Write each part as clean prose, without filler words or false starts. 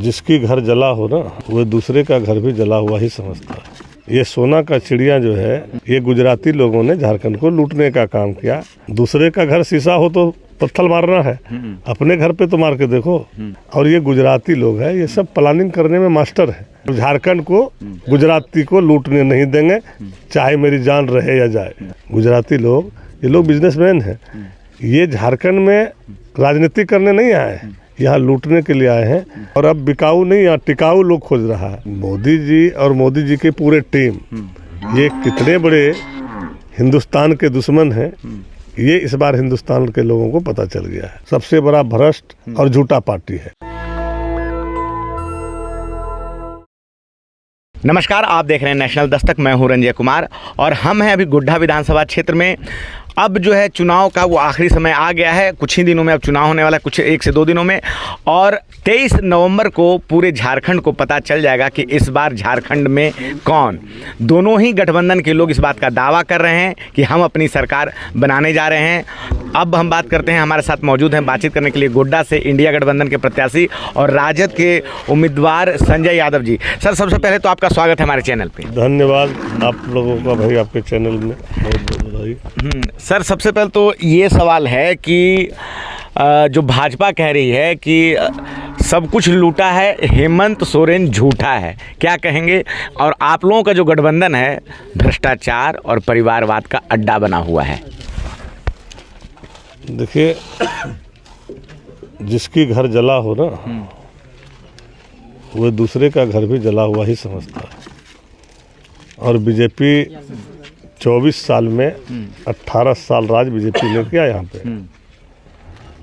जिसकी घर जला हो ना, वो दूसरे का घर भी जला हुआ ही समझता है। ये सोना का चिड़िया जो है, ये गुजराती लोगों ने झारखंड को लूटने का काम किया। दूसरे का घर शीशा हो तो पत्थर मारना है, अपने घर पे तो मार के देखो। और ये गुजराती लोग हैं, ये सब प्लानिंग करने में मास्टर है। झारखंड को गुजराती को लूटने नहीं देंगे, चाहे मेरी जान रहे या जाए। गुजराती लोग, ये लोग बिजनेसमैन हैं। ये झारखंड में राजनीति करने नहीं आए हैं, यहाँ लूटने के लिए आए हैं। और अब बिकाऊ नहीं, यहाँ टिकाऊ लोग खोज रहा है। मोदी जी और मोदी जी की पूरे टीम, ये कितने बड़े हिंदुस्तान के दुश्मन हैं, ये इस बार हिंदुस्तान के लोगों को पता चल गया है। सबसे बड़ा भ्रष्ट और झूठा पार्टी है। नमस्कार, आप देख रहे हैं नेशनल दस्तक। मैं हूं रंजय कुमार और हम हैं अभी गोड्डा विधानसभा क्षेत्र में। अब जो है चुनाव का वो आखिरी समय आ गया है। कुछ ही दिनों में अब चुनाव होने वाला है, कुछ 1 से 2 दिनों में। और 23 नवंबर को पूरे झारखंड को पता चल जाएगा कि इस बार झारखंड में कौन। दोनों ही गठबंधन के लोग इस बात का दावा कर रहे हैं कि हम अपनी सरकार बनाने जा रहे हैं। अब हम बात करते हैं, हमारे साथ मौजूद हैं बातचीत करने के लिए गोड्डा से इंडिया गठबंधन के प्रत्याशी और राजद के उम्मीदवार संजय यादव जी। सर, सबसे पहले तो आपका स्वागत है हमारे चैनल पे। धन्यवाद आप लोगों का भाई, आपके चैनल में बहुत बहुत बधाई। सर, सबसे पहले तो ये सवाल है कि जो भाजपा कह रही है कि सब कुछ लूटा है, हेमंत सोरेन झूठा है, क्या कहेंगे? और आप लोगों का जो गठबंधन है भ्रष्टाचार और परिवारवाद का अड्डा बना हुआ है। देखिए, जिसकी घर जला हो ना, वो दूसरे का घर भी जला हुआ ही समझता है। और बीजेपी 24 साल में 18 साल राज बीजेपी ने किया यहाँ पे।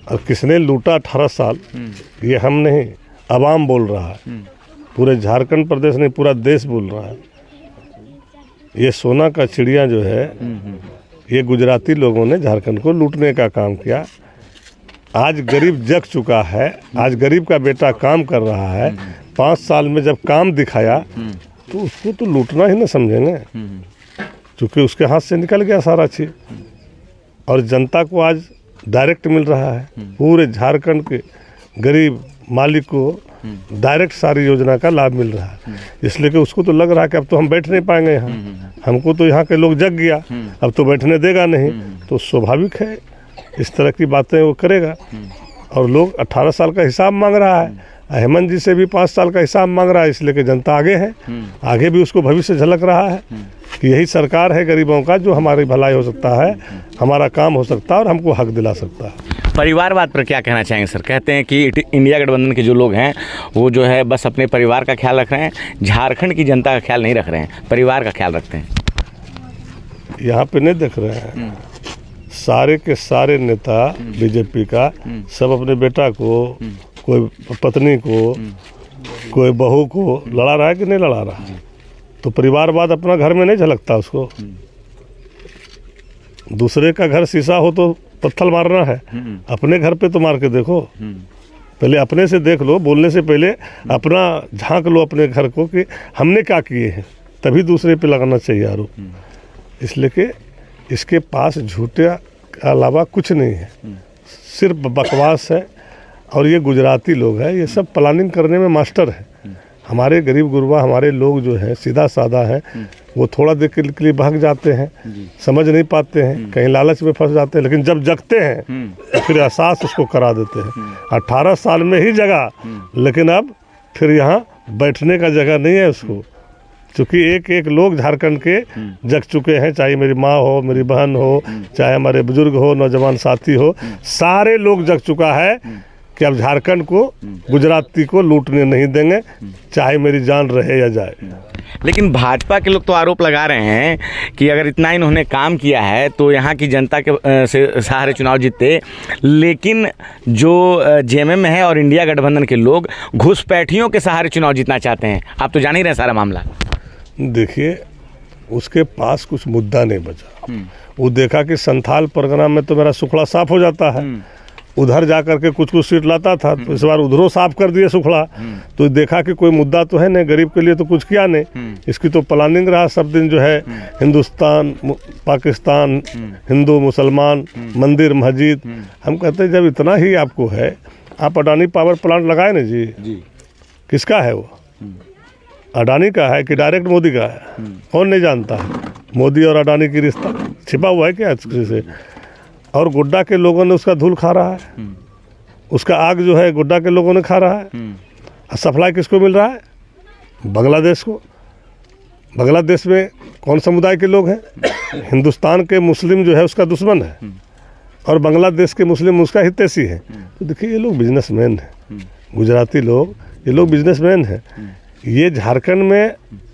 और किसने लूटा 18 साल, ये हम नहीं, अवाम बोल रहा है। पूरे झारखंड प्रदेश नहीं, पूरा देश बोल रहा है। ये सोना का चिड़िया जो है, ये गुजराती लोगों ने झारखंड को लूटने का काम किया। आज गरीब जग चुका है, आज गरीब का बेटा काम कर रहा है। 5 साल में जब काम दिखाया तो उसको तो लूटना ही ना समझेंगे, क्योंकि उसके हाथ से निकल गया सारा चीज। और जनता को आज डायरेक्ट मिल रहा है। पूरे झारखंड के गरीब मालिक को डायरेक्ट सारी योजना का लाभ मिल रहा है। इसलिए कि उसको तो लग रहा है कि अब तो हम बैठ नहीं पाएंगे यहाँ, हमको तो यहाँ के लोग जग गया, अब तो बैठने देगा नहीं। तो स्वाभाविक है इस तरह की बातें वो करेगा। और लोग 18 साल का हिसाब मांग रहा है, हेमंत जी से भी 5 साल का हिसाब मांग रहा है। इसलिए कि जनता आगे है, आगे भी उसको भविष्य झलक रहा है कि यही सरकार है गरीबों का, जो हमारी भलाई हो सकता है, हमारा काम हो सकता है और हमको हक दिला सकता है। परिवारवाद पर क्या कहना चाहेंगे सर? कहते हैं कि इंडिया गठबंधन के जो लोग हैं वो जो है बस अपने परिवार का ख्याल रख रहे हैं, झारखंड की जनता का ख्याल नहीं रख रहे हैं, परिवार का ख्याल रखते हैं। यहाँ पे नहीं देख रहे हैं, सारे के सारे नेता बीजेपी का सब अपने बेटा को, कोई पत्नी को, कोई बहू को लड़ा रहा है कि नहीं लड़ा रहा है। तो परिवारवाद अपना घर में नहीं झलकता उसको। दूसरे का घर शीशा हो तो पत्थर मारना है, अपने घर पे तो मार के देखो। पहले अपने से देख लो, बोलने से पहले अपना झांक लो अपने घर को कि हमने क्या किए हैं, तभी दूसरे पे लगाना चाहिए आरोप। इसलिए कि इसके पास झूठे के अलावा कुछ नहीं है, सिर्फ बकवास है। और ये गुजराती लोग हैं, ये सब प्लानिंग करने में मास्टर है। हमारे गरीब गुरबा, हमारे लोग जो हैं सीधा साधा हैं, वो थोड़ा देर के लिए भाग जाते हैं, समझ नहीं पाते हैं, कहीं लालच में फंस जाते हैं। लेकिन जब जगते हैं तो फिर एहसास उसको करा देते हैं। 18 साल में ही जगा, लेकिन अब फिर यहाँ बैठने का जगह नहीं है उसको, क्योंकि एक एक लोग झारखंड के जग चुके हैं। चाहे मेरी माँ हो, मेरी बहन हो, चाहे हमारे बुजुर्ग हो, नौजवान साथी हो, सारे लोग जग चुका है कि अब झारखंड को गुजराती को लूटने नहीं देंगे, चाहे मेरी जान रहे या जाए। लेकिन भाजपा के लोग तो आरोप लगा रहे हैं कि अगर इतना इन्होंने काम किया है तो यहाँ की जनता के से सहारे चुनाव जीतते। लेकिन जो जेएमएम है और इंडिया गठबंधन के लोग घुसपैठियों के सहारे चुनाव जीतना चाहते हैं। आप तो जान ही रहे सारा मामला। देखिए, उसके पास कुछ मुद्दा नहीं बचा। वो देखा कि संथाल परगना में तो मेरा सुखड़ा साफ हो जाता है, उधर जा करके कुछ सीट लाता था, तो इस बार उधरों साफ कर दिए सुखड़ा। तो देखा कि कोई मुद्दा तो है नहीं, गरीब के लिए तो कुछ किया नहीं। इसकी तो प्लानिंग रहा सब दिन, जो है हिंदुस्तान पाकिस्तान, हिंदू मुसलमान, मंदिर मस्जिद। हम कहते हैं जब इतना ही आपको है, आप अडानी पावर प्लांट लगाए ना जी, किसका है वो? अडानी का है कि डायरेक्ट मोदी का है? कौन नहीं जानता है? मोदी और अडानी की रिश्ता छिपा हुआ है क्या किसी से? और गोड्डा के लोगों ने उसका धूल खा रहा है, उसका आग जो है गोड्डा के लोगों ने खा रहा है। सप्लाई किसको मिल रहा है? बांग्लादेश को। बांग्लादेश में कौन समुदाय के लोग हैं? हिंदुस्तान के मुस्लिम जो है उसका दुश्मन है और बांग्लादेश के मुस्लिम उसका हितैषी है। तो देखिए ये लोग बिजनेसमैन हैं, गुजराती लोग, ये लोग बिजनेसमैन हैं। ये झारखंड में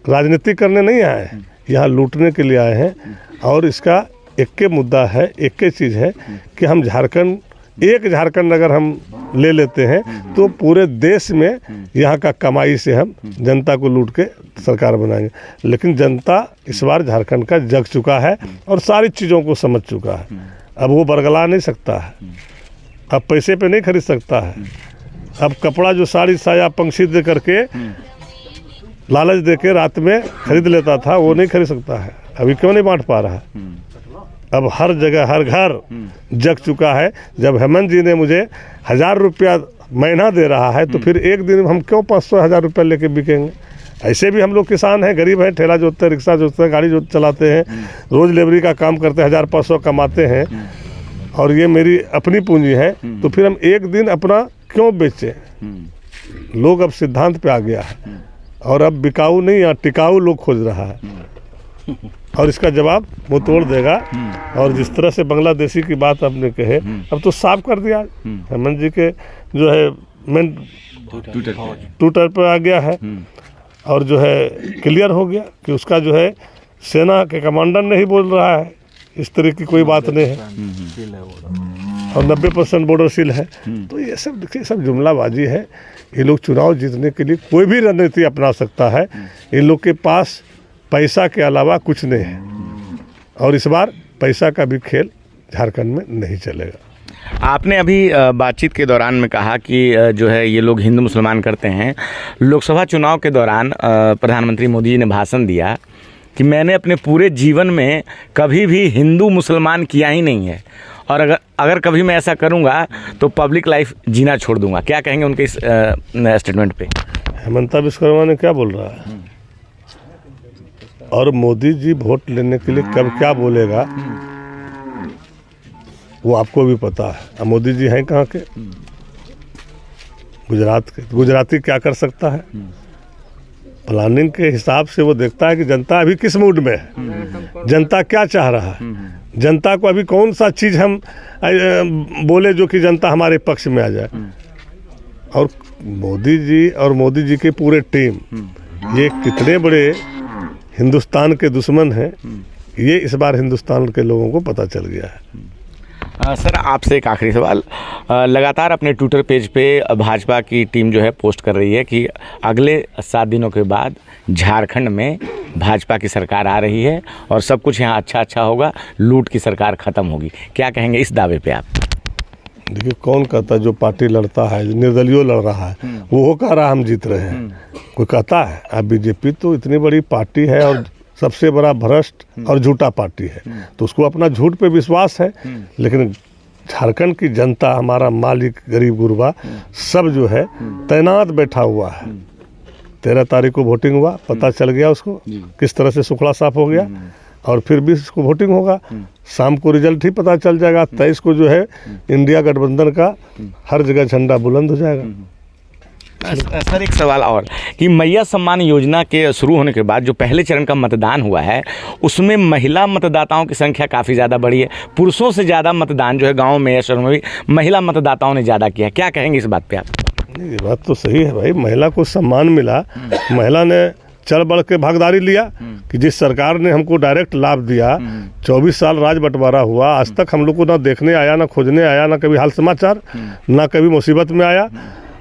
राजनीति करने नहीं आए हैं, यहाँ लूटने के लिए आए हैं। और इसका एक के मुद्दा है, एक के चीज़ है कि हम झारखंड, एक झारखंड अगर हम ले लेते हैं तो पूरे देश में यहाँ का कमाई से हम जनता को लूट के सरकार बनाएंगे। लेकिन जनता इस बार झारखंड का जग चुका है और सारी चीज़ों को समझ चुका है। अब वो बरगला नहीं सकता है, अब पैसे पे नहीं खरीद सकता है। अब कपड़ा जो साड़ी साया पंक्षी दे करके लालच दे के रात में खरीद लेता था, वो नहीं खरीद सकता है। अभी क्यों नहीं बांट पा रहा है? अब हर जगह हर घर जग चुका है। जब हेमंत जी ने मुझे 1000 रुपया महीना दे रहा है तो फिर एक दिन हम क्यों 500-1000 रुपया लेके बिकेंगे? ऐसे भी हम लोग किसान हैं, गरीब हैं, ठेला जोतते हैं, रिक्शा जोतते हैं, गाड़ी जो चलाते हैं, रोज लेबरी का काम करते हैं, 1500 कमाते हैं और ये मेरी अपनी पूंजी है। तो फिर हम एक दिन अपना क्यों बेचें? लोग अब सिद्धांत पे आ गया है और अब बिकाऊ नहीं या टिकाऊ लोग खोज रहा है और इसका जवाब वो तोड़ देगा। और जिस तरह से बांग्लादेशी की बात आपने कहे, अब तो साफ कर दिया हेमंत जी के जो है मेन ट्विटर पर आ गया है और जो है क्लियर हो गया कि उसका जो है सेना के कमांडर नहीं बोल रहा है, इस तरह की कोई बात नहीं है और 90% बॉर्डर सील है। तो ये सब देखिए सब जुमलाबाजी है। ये लोग चुनाव जीतने के लिए कोई भी रणनीति अपना सकता है। इन लोग के पास पैसा के अलावा कुछ नहीं है और इस बार पैसा का भी खेल झारखंड में नहीं चलेगा। आपने अभी बातचीत के दौरान में कहा कि जो है ये लोग हिंदू मुसलमान करते हैं। लोकसभा चुनाव के दौरान प्रधानमंत्री मोदी जी ने भाषण दिया कि मैंने अपने पूरे जीवन में कभी भी हिंदू मुसलमान किया ही नहीं है और अगर कभी मैं ऐसा करूंगा तो पब्लिक लाइफ जीना छोड़ दूंगा। क्या कहेंगे उनके इस स्टेटमेंट पे? हेमंता विश्वकर्मा ने क्या बोल रहा है? और मोदी जी वोट लेने के लिए कब क्या बोलेगा वो आपको भी पता है। अब मोदी जी हैं कहाँ के? गुजरात के। गुजराती क्या कर सकता है? प्लानिंग के हिसाब से वो देखता है कि जनता अभी किस मूड में है, जनता क्या चाह रहा है, जनता को अभी कौन सा चीज़ हम बोले जो कि जनता हमारे पक्ष में आ जाए। और मोदी जी और मोदी जी की पूरे टीम ये कितने बड़े हिंदुस्तान के दुश्मन हैं, ये इस बार हिंदुस्तान के लोगों को पता चल गया है। सर आपसे एक आखिरी सवाल। लगातार अपने ट्विटर पेज पे भाजपा की टीम जो है पोस्ट कर रही है कि अगले 7 दिनों के बाद झारखंड में भाजपा की सरकार आ रही है और सब कुछ यहाँ अच्छा होगा, लूट की सरकार ख़त्म होगी। क्या कहेंगे इस दावे पे आप? देखिए कौन कहता है जो पार्टी लड़ता है, निर्दलीय लड़ रहा है, वो कह रहा हम जीत रहे हैं? कोई कहता है? अब बीजेपी तो इतनी बड़ी पार्टी है और सबसे बड़ा भ्रष्ट और झूठा पार्टी है, तो उसको अपना झूठ पे विश्वास है। लेकिन झारखंड की जनता, हमारा मालिक, गरीब गुरबा सब जो है तैनात बैठा हुआ है। 13 तारीख को वोटिंग हुआ, पता चल गया उसको किस तरह से सुखड़ा साफ हो गया और फिर भी इसको वोटिंग होगा। शाम को रिजल्ट ही पता चल जाएगा। 23 को जो है इंडिया गठबंधन का हर जगह झंडा बुलंद हो जाएगा। सर एक सवाल और कि मैया सम्मान योजना के शुरू होने के बाद जो पहले चरण का मतदान हुआ है उसमें महिला मतदाताओं की संख्या काफ़ी ज़्यादा बढ़ी है। पुरुषों से ज़्यादा मतदान जो है गाँव में या शहरों में भी महिला मतदाताओं ने ज़्यादा किया। क्या कहेंगे इस बात पे आप? नहीं, ये बात तो सही है भाई, महिला को सम्मान मिला, महिला ने चढ़ बढ़ के भागीदारी लिया कि जिस सरकार ने हमको डायरेक्ट लाभ दिया, 24 साल राज बंटवारा हुआ, आज तक हम लोग को ना देखने आया, ना खोजने आया, ना कभी हाल समाचार, ना कभी मुसीबत में आया।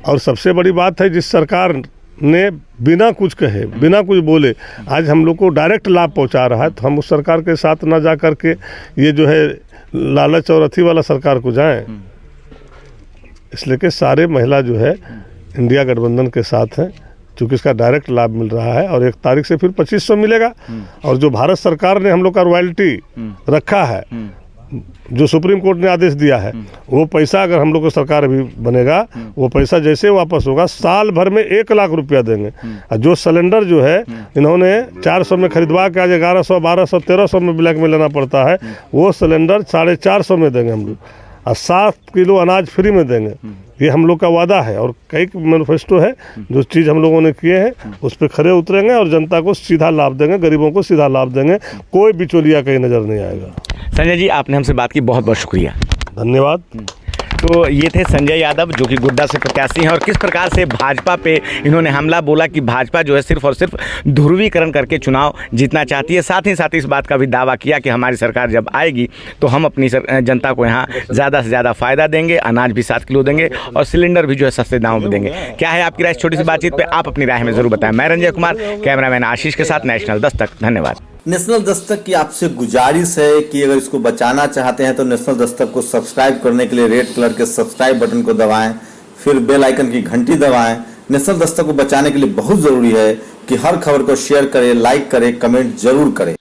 और सबसे बड़ी बात है जिस सरकार ने बिना कुछ कहे, बिना कुछ बोले आज हम लोग को डायरेक्ट लाभ पहुंचा रहा है, तो हम उस सरकार के साथ ना जा कर के ये जो है लालच और अथी वाला सरकार को जाएं। इसलिए कि सारे महिला जो है इंडिया गठबंधन के साथ हैं, चूँकि इसका डायरेक्ट लाभ मिल रहा है और 1 तारीख से फिर 2500 मिलेगा। और जो भारत सरकार ने हम लोग का रॉयल्टी रखा है जो सुप्रीम कोर्ट ने आदेश दिया है वो पैसा अगर हम लोग को सरकार अभी बनेगा वो पैसा जैसे वापस होगा साल भर में 1 लाख रुपया देंगे। और जो सिलेंडर जो है इन्होंने 400 में खरीदवा के आज 1100 1200 1300 में ब्लैक में लेना पड़ता है, वो सिलेंडर 450 में देंगे हम लोग और 7 किलो अनाज फ्री में देंगे। ये हम लोग का वादा है और कई मैनिफेस्टो है जो चीज़ हम लोगों ने किए हैं उस पर खरे उतरेंगे और जनता को सीधा लाभ देंगे, गरीबों को सीधा लाभ देंगे, कोई बिचौलिया कहीं नज़र नहीं आएगा। संजय जी आपने हमसे बात की, बहुत बहुत शुक्रिया, धन्यवाद। तो ये थे संजय यादव जो कि गोड्डा से प्रत्याशी हैं और किस प्रकार से भाजपा पे इन्होंने हमला बोला कि भाजपा जो है सिर्फ और सिर्फ ध्रुवीकरण करके चुनाव जीतना चाहती है। साथ ही इस बात का भी दावा किया कि हमारी सरकार जब आएगी तो हम अपनी जनता को यहाँ ज़्यादा से ज़्यादा फ़ायदा देंगे, अनाज भी 7 किलो देंगे और सिलेंडर भी जो है सस्ते दामों में देंगे। क्या है आपकी राय? छोटी सी बातचीत पर आप अपनी राय हमें ज़रूर बताएं। मैं रंजय कुमार, कैमरामैन आशीष के साथ, नेशनल दस्तक। धन्यवाद। नेशनल दस्तक की आपसे गुजारिश है कि अगर इसको बचाना चाहते हैं तो नेशनल दस्तक को सब्सक्राइब करने के लिए रेड कलर के सब्सक्राइब बटन को दबाएं, फिर बेल आइकन की घंटी दबाएं। नेशनल दस्तक को बचाने के लिए बहुत जरूरी है कि हर खबर को शेयर करें, लाइक करें, कमेंट जरूर करें।